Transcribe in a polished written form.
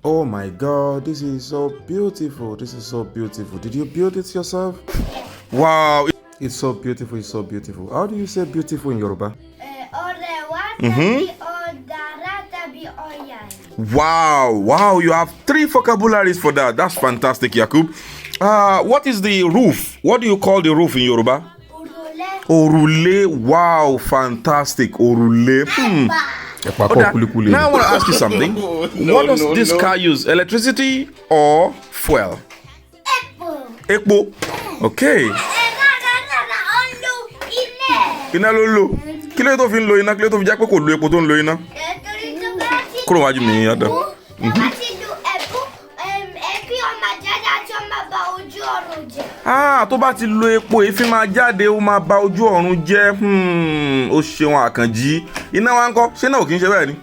Oh my God, this is so beautiful. This is so beautiful. Did you build it yourself? Wow, it's so beautiful. It's so beautiful. How do you say beautiful in Yoruba? Wow, you have 3 vocabularies for that. That's fantastic, Yakub. What is the roof? What do you call the roof in Yoruba? Orule. Wow, fantastic. Orule. Now I want to ask you something. What does this car use? Electricity or fuel? Ekpo. Okay. Iná ló lò. Kí ló tó fi ń lo iná? Kí ló tó fi jẹ́ pé kò lo epo tó ń lo iná? Kúrò wájú mi, Adam. Tó bá ti lo epo èéfín máa jáde, ó máa ba ojú ọ̀run jẹ́. Ó ṣeun Àkànjí. Iná wa ń kọ́, ṣé náà ò kí ń ṣe bẹ́ẹ̀ ni?